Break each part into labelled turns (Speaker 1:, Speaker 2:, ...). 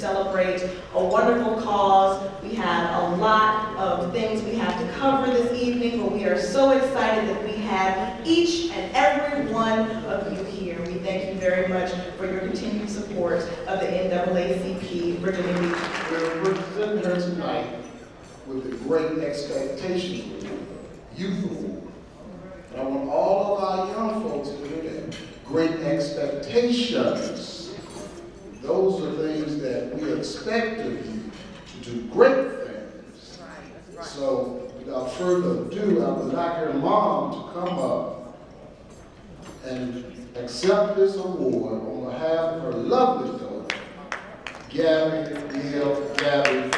Speaker 1: celebrate a wonderful cause. We have a lot of things we have to cover this evening, but we are so excited that we have each and every one of you here. We thank you very much for your continued support of the NAACP Virginia Beach.
Speaker 2: We're representing her tonight with a great expectation, youthful. And I want all of our young folks to hear that. Great expectations. Those are things that we expect of you to do great things. So without further ado, I would like her mom to come up and accept this award on behalf of her lovely daughter, Gabrielle Douglas.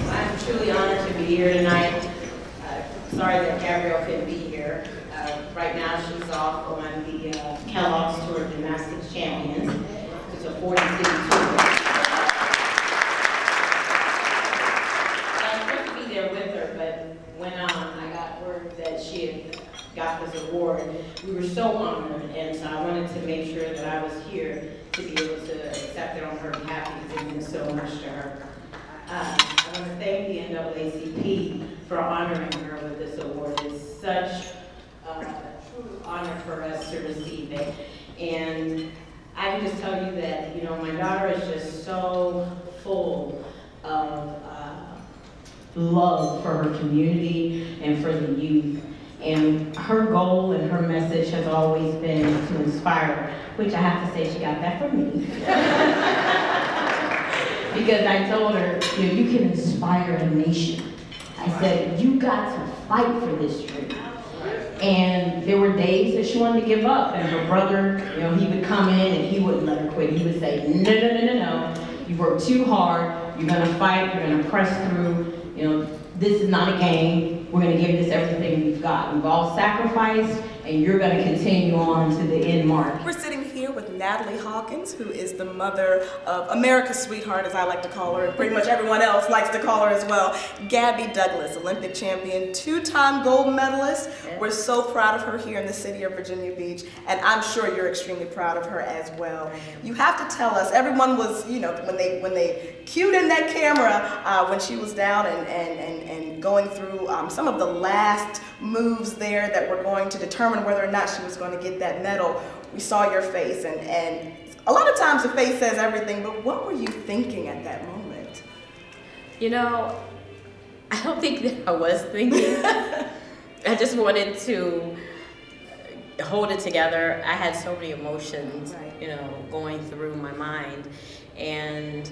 Speaker 3: I'm truly honored to be here tonight. Sorry that Gabrielle couldn't be here. Right now she's off on the Kellogg's Tour of Gymnastics Champions. It's a 40-city tour. I was supposed to be there with her, but when I got word that she had got this award, we were so honored, and so I wanted to make sure that I was here to be able to accept it on her behalf because it means so much to her. I want to thank the NAACP for honoring her with this award. It's such a true honor for us to receive it. And I can just tell you that, you know, my daughter is just so full of love for her community and for the youth. And her goal and her message has always been to inspire, which I have to say she got that from me. Because I told her, you know, you can inspire a nation. I said, you got to fight for this dream. And there were days that she wanted to give up, and her brother, you know, he would come in and he wouldn't let her quit. He would say, no, no, no, no, no. You work too hard, you're gonna fight, you're gonna press through, you know, this is not a game. We're gonna give this everything we've got. We've all sacrificed, and you're gonna continue on to the end mark.
Speaker 1: We're sitting here with Natalie Hawkins, who is the mother of America's sweetheart, as I like to call her, and pretty much everyone else likes to call her as well. Gabby Douglas, Olympic champion, two-time gold medalist.
Speaker 3: Yes.
Speaker 1: We're so proud of her here in the city of Virginia Beach, and I'm sure you're extremely proud of her as well. You have to tell us, everyone was, you know, when they cued in that camera when she was down and going through some of the last moves there that were going to determine whether or not she was going to get that medal, we saw your face, and a lot of times the face says everything, but what were you thinking at that moment?
Speaker 4: You know, I don't think that I was thinking. I just wanted to hold it together. I had so many emotions, you know, going through my mind, and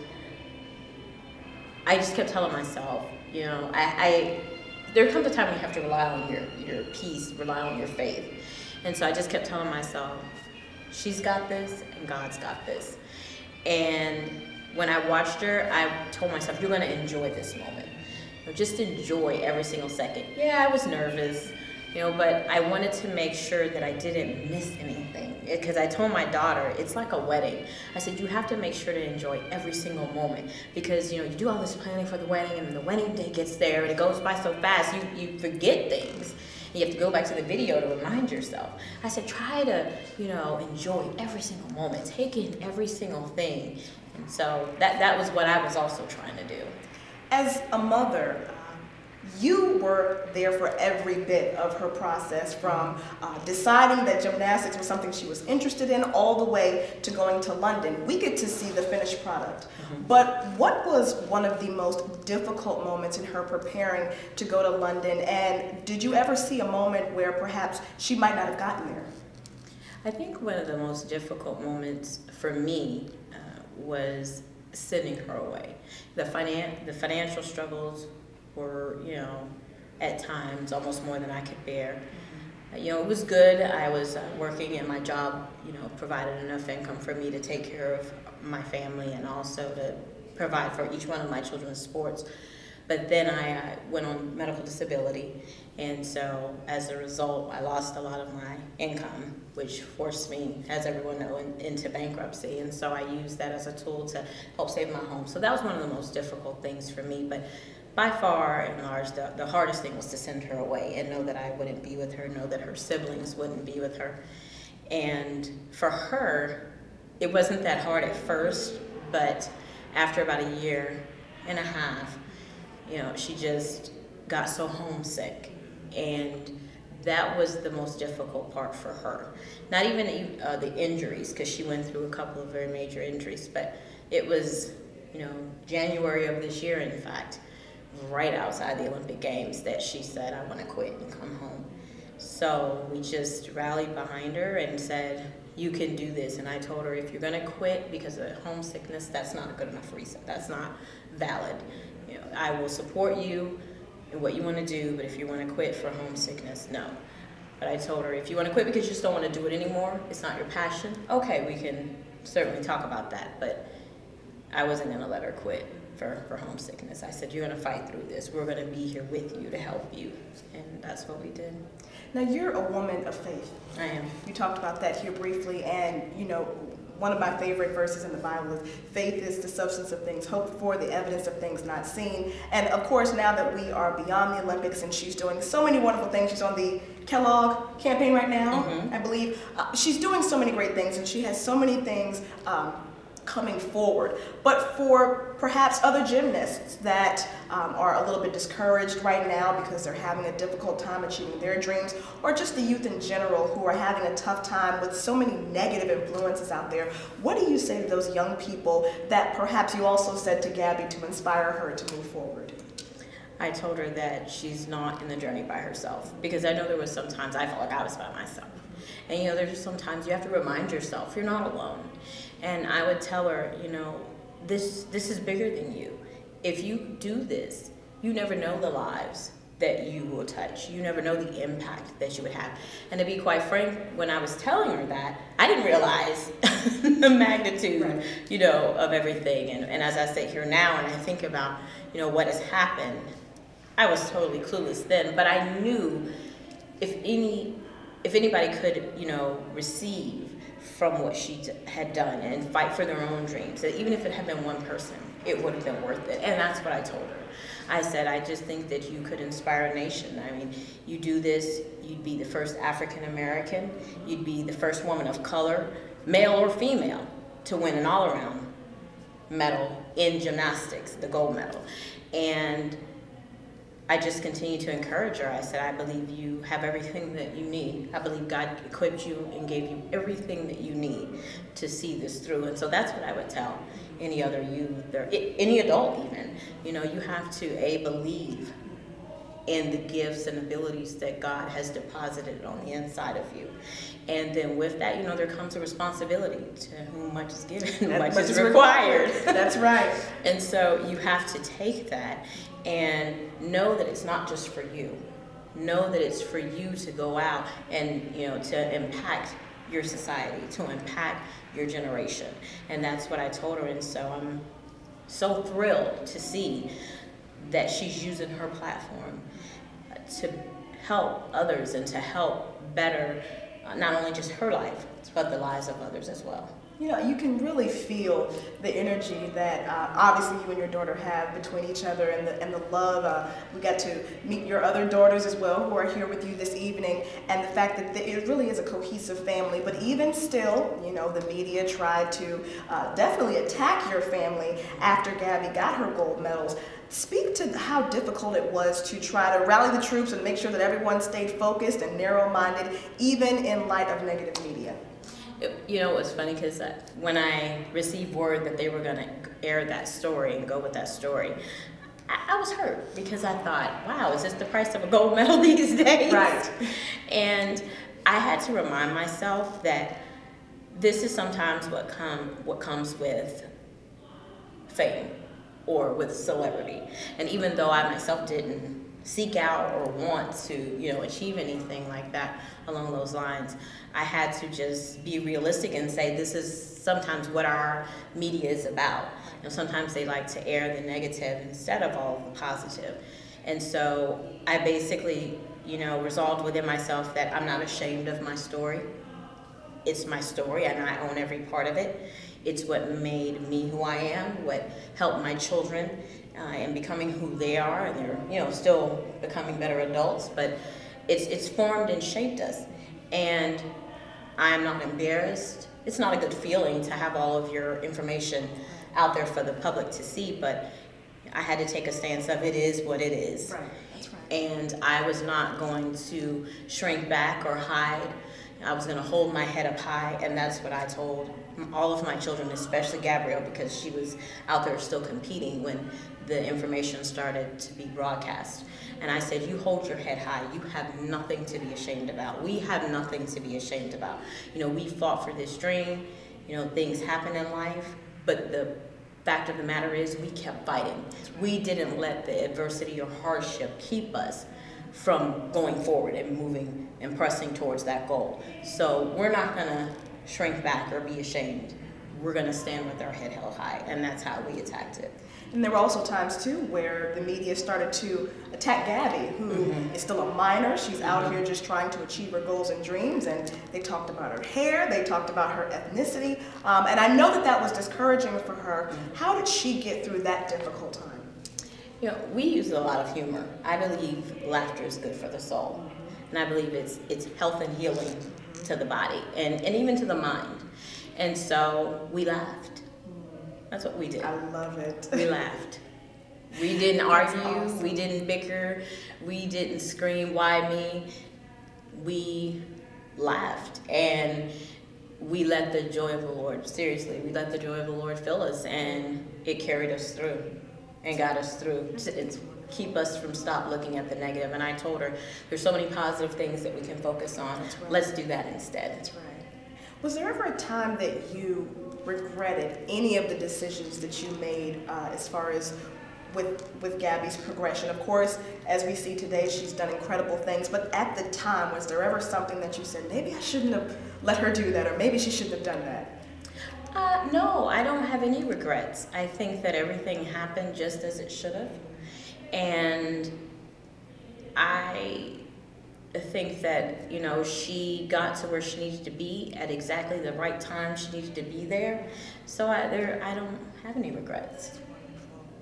Speaker 4: I just kept telling myself, you know, there comes a time when you have to rely on your peace, rely on your faith. And so I just kept telling myself, she's got this and God's got this. And when I watched her, I told myself, you're gonna enjoy this moment. You know, just enjoy every single second. Yeah, I was nervous, you know, but I wanted to make sure that I didn't miss anything. Because I told my daughter, it's like a wedding. I said, you have to make sure to enjoy every single moment. Because, you know, you do all this planning for the wedding, and the wedding day gets there, and it goes by so fast, you forget things. You have to go back to the video to remind yourself. I said, try to, you know, enjoy every single moment. Take in every single thing. And so that was what I was also trying to do.
Speaker 1: As a mother, you were there for every bit of her process, from deciding that gymnastics was something she was interested in all the way to going to London. We get to see the finished product. But what was one of the most difficult moments in her preparing to go to London? And did you ever see a moment where perhaps she might not have gotten there?
Speaker 4: I think one of the most difficult moments for me was sending her away. The financial struggles were, you know, at times almost more than I could bear. You know, it was good. I was working, and my job, you know, provided enough income for me to take care of my family and also to provide for each one of my children's sports. But then I went on medical disability, and so as a result, I lost a lot of my income, which forced me, as everyone knows, into bankruptcy. And so I used that as a tool to help save my home. So that was one of the most difficult things for me. But by far and large, the hardest thing was to send her away and know that I wouldn't be with her, know that her siblings wouldn't be with her. And for her, it wasn't that hard at first, but after about a year and a half, you know, she just got so homesick, and that was the most difficult part for her. Not even the injuries, because she went through a couple of very major injuries, but it was, you know, January of this year, in fact, right outside the Olympic Games, that she said, I want to quit and come home. So we just rallied behind her and said, you can do this. And I told her, if you're going to quit because of homesickness, that's not a good enough reason. That's not valid. You know, I will support you in what you want to do, but if you want to quit for homesickness, no. But I told her, if you want to quit because you just don't want to do it anymore, it's not your passion, okay, we can certainly talk about that. But I wasn't going to let her quit for homesickness. I said, you're going to fight through this. We're going to be here with you to help you. And that's what we did.
Speaker 1: Now, you're a woman of faith.
Speaker 4: I am.
Speaker 1: You talked about that here briefly, and, you know, one of my favorite verses in the Bible is, faith is the substance of things hoped for, the evidence of things not seen. And of course, now that we are beyond the Olympics and she's doing so many wonderful things, she's on the Kellogg campaign right now, I believe. She's doing so many great things, and she has so many things coming forward. But for perhaps other gymnasts that are a little bit discouraged right now because they're having a difficult time achieving their dreams, or just the youth in general who are having a tough time with so many negative influences out there, what do you say to those young people that perhaps you also said to Gabby to inspire her to move forward?
Speaker 4: I told her that she's not in the journey by herself, because I know there was sometimes I felt like I was by myself. And, you know, there's just sometimes you have to remind yourself you're not alone. And I would tell her, you know, this is bigger than you. If you do this, you never know the lives that you will touch. You never know the impact that you would have. And to be quite frank, when I was telling her that, I didn't realize the magnitude, you know, of everything. And as I sit here now and I think about, you know, what has happened, I was totally clueless then, but I knew if anybody could, you know, receive from what she had done and fight for their own dreams, that even if it had been one person, it would have been worth it. And that's what I told her. I said, I just think that you could inspire a nation. I mean, you do this, you'd be the first African American, you'd be the first woman of color, male or female, to win an all-around medal in gymnastics, the gold medal. And I just continue to encourage her. I said, I believe you have everything that you need. I believe God equipped you and gave you everything that you need to see this through. And so that's what I would tell any other youth, or any adult even. You know, you have to, believe in the gifts and abilities that God has deposited on the inside of you. And then with that, you know, there comes a responsibility. To whom much is given, much is required.
Speaker 1: That's right.
Speaker 4: And so you have to take that and know that it's not just for you. Know that it's for you to go out and, you know, to impact your society, to impact your generation. And that's what I told her. And so I'm so thrilled to see that she's using her platform to help others and to help better not only just her life, but the lives of others as well.
Speaker 1: You know, you can really feel the energy that obviously you and your daughter have between each other, and the love. We got to meet your other daughters as well, who are here with you this evening, and the fact that it really is a cohesive family. But even still, you know, the media tried to definitely attack your family after Gabby got her gold medals. Speak to how difficult it was to try to rally the troops and make sure that everyone stayed focused and narrow-minded, even in light of negative media.
Speaker 4: You know, it was funny because when I received word that they were going to air that story and go with that story, I was hurt because I thought, wow, is this the price of a gold medal these days?
Speaker 1: Right.
Speaker 4: And I had to remind myself that this is sometimes what comes with fame or with celebrity. And even though I myself didn't seek out or want to, you know, achieve anything like that along those lines, I had to just be realistic and say this is sometimes what our media is about. You know, sometimes they like to air the negative instead of all the positive. And so I basically, you know, resolved within myself that I'm not ashamed of my story. It's my story and I own every part of it. It's what made me who I am, what helped my children in becoming who they are, and they're, you know, still becoming better adults, but it's formed and shaped us. And I'm not embarrassed. It's not a good feeling to have all of your information out there for the public to see, but I had to take a stance of it is what it is.
Speaker 1: Right, that's right.
Speaker 4: And I was not going to shrink back or hide. I was going to hold my head up high, and that's what I told all of my children, especially Gabrielle, because she was out there still competing when the information started to be broadcast. And I said, you hold your head high. You have nothing to be ashamed about. We have nothing to be ashamed about. You know, we fought for this dream. You know, things happen in life, but the fact of the matter is we kept fighting. We didn't let the adversity or hardship keep us from going forward and moving and pressing towards that goal. So we're not gonna shrink back or be ashamed. We're gonna stand with our head held high, and that's how we attacked it.
Speaker 1: And there were also times too where the media started to attack Gabby, who is still a minor. She's out here just trying to achieve her goals and dreams, and they talked about her hair, they talked about her ethnicity, and I know that that was discouraging for her. How did she get through that difficult time?
Speaker 4: You know, we use a lot of humor. I believe laughter is good for the soul, and I believe it's health and healing to the body and even to the mind. And so we laughed. That's what we did.
Speaker 1: I love it.
Speaker 4: We laughed. We didn't argue.
Speaker 1: Awesome.
Speaker 4: We didn't bicker. We didn't scream, why me? We laughed. And we let the joy of the Lord, seriously, we let the joy of the Lord fill us, and it carried us through and got us through to keep us from stop looking at the negative. And I told her, there's so many positive things that we can focus on.
Speaker 1: Right.
Speaker 4: Let's do that instead.
Speaker 1: That's right. Was there ever a time that you regretted any of the decisions that you made as far as with Gabby's progression? Of course, as we see today, she's done incredible things, but at the time, was there ever something that you said, maybe I shouldn't have let her do that, or maybe she shouldn't have done that?
Speaker 4: No, I don't have any regrets. I think that everything happened just as it should have. And I think that, you know, she got to where she needed to be at exactly the right time. She needed to be there. So I don't have any regrets.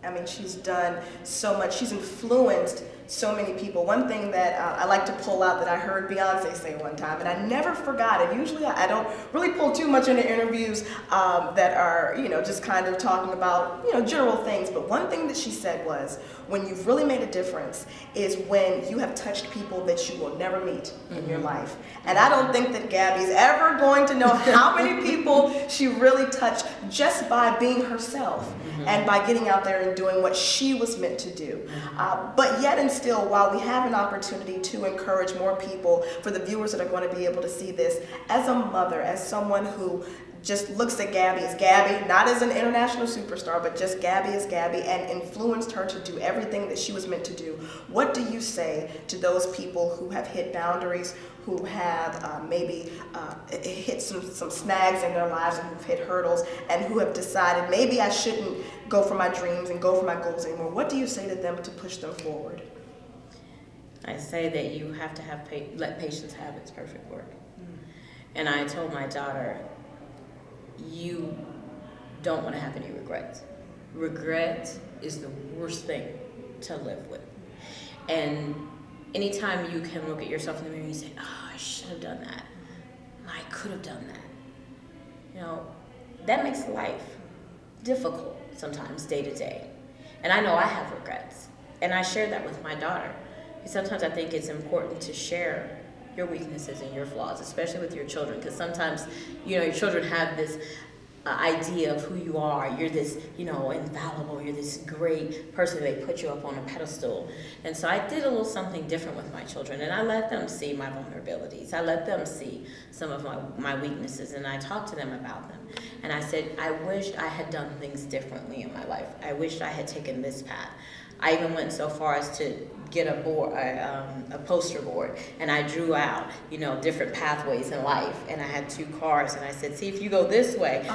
Speaker 1: I mean, she's done so much. She's influenced so many people. One thing that I like to pull out that I heard Beyonce say one time, and I never forgot it. Usually I don't really pull too much into interviews that are, you know, just kind of talking about, you know, general things. But one thing that she said was, when you've really made a difference is when you have touched people that you will never meet in your life. And I don't think that Gabby's ever going to know how many people she really touched just by being herself and by getting out there and doing what she was meant to do. But yet and still, while we have an opportunity to encourage more people, for the viewers that are going to be able to see this, as a mother, as someone who just looks at Gabby as Gabby, not as an international superstar, but just Gabby as Gabby, and influenced her to do everything that she was meant to do. What do you say to those people who have hit boundaries, who have maybe hit some snags in their lives, and who've hit hurdles, and who have decided, maybe I shouldn't go for my dreams and go for my goals anymore? What do you say to them to push them forward?
Speaker 4: I say that you have to have let patience have its perfect work. And I told my daughter, you don't want to have any regrets. Regret is the worst thing to live with. And anytime you can look at yourself in the mirror and you say, oh, I should have done that. I could have done that. You know, that makes life difficult sometimes, day to day. And I know I have regrets. And I share that with my daughter. Sometimes I think it's important to share your weaknesses and your flaws, especially with your children, because sometimes, you know, your children have this idea of who you are. You're this, you know, infallible. You're this great person. They put you up on a pedestal. And so I did a little something different with my children, and I let them see my vulnerabilities. I let them see some of my weaknesses, and I talked to them about them. And I said, I wish I had done things differently in my life. I wish I had taken this path. I even went so far as to get a poster board, and I drew out, you know, different pathways in life, and I had 2 cars, and I said, see, if you go this way,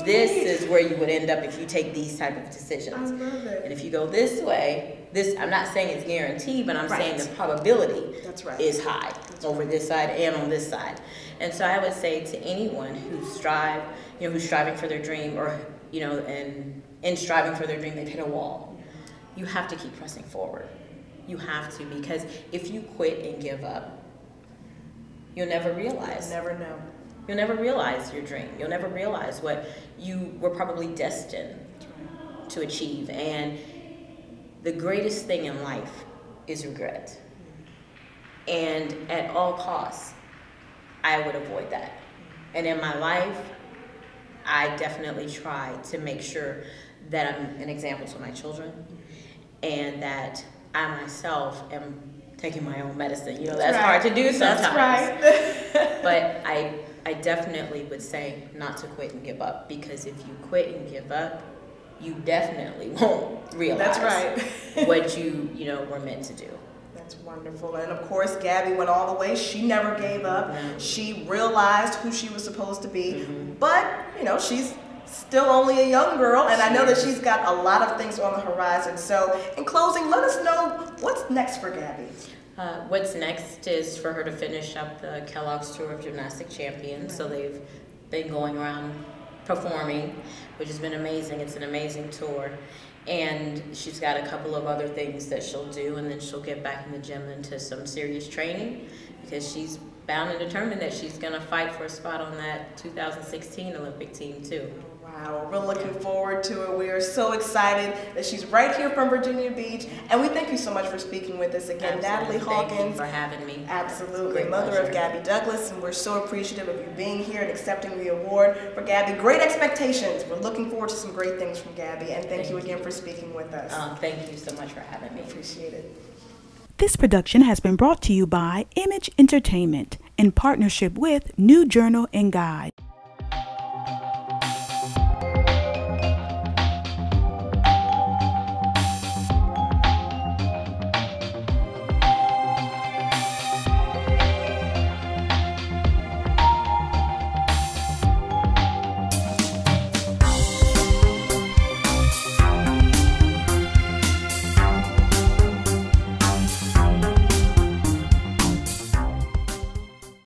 Speaker 4: this is where you would end up if you take these type of decisions.
Speaker 1: I love it.
Speaker 4: And if you go this way, I'm not saying it's guaranteed, but I'm saying the probability is high over this side and on this side. And so I would say to anyone who's striving for their dream, or, you know, and in striving for their dream, they've hit a wall. You have to keep pressing forward. You have to, because if you quit and give up, you'll never realize.
Speaker 1: You'll never know.
Speaker 4: you'll never realize your dream. You'll never realize what you were probably destined to achieve. And the greatest thing in life is regret. And at all costs, I would avoid that. And in my life, I definitely try to make sure that I'm an example to my children and that I myself am taking my own medicine. You know, that's hard to do sometimes.
Speaker 1: That's right.
Speaker 4: But I definitely would say not to quit and give up, because if you quit and give up, you definitely won't realize what you were meant to do.
Speaker 1: That's wonderful. And of course, Gabby went all the way. She never gave up.
Speaker 4: No.
Speaker 1: She realized who she was supposed to be. But, she's still only a young girl, and I know that she's got a lot of things on the horizon. So, in closing, let us know what's next for Gabby.
Speaker 4: What's next is for her to finish up the Kellogg's Tour of Gymnastic Champions. So they've been going around performing, which has been amazing. It's an amazing tour. And she's got a couple of other things that she'll do, and then she'll get back in the gym into some serious training, because she's bound and determined that she's going to fight for a spot on that 2016 Olympic team too.
Speaker 1: Wow, we're looking forward to it. We are so excited that she's right here from Virginia Beach, and we thank you so much for speaking with us again.
Speaker 4: Absolutely.
Speaker 1: Natalie Hawkins.
Speaker 4: Thank you for having me.
Speaker 1: Absolutely.
Speaker 4: Great
Speaker 1: Mother
Speaker 4: pleasure.
Speaker 1: of Gabby Douglas, and we're so appreciative of you being here and accepting the award for Gabby. Great expectations. We're looking forward to some great things from Gabby, and thank you again for speaking with us.
Speaker 4: Thank you so much for having me.
Speaker 1: Appreciate it.
Speaker 5: This production has been brought to you by Image Entertainment in partnership with New Journal and Guide.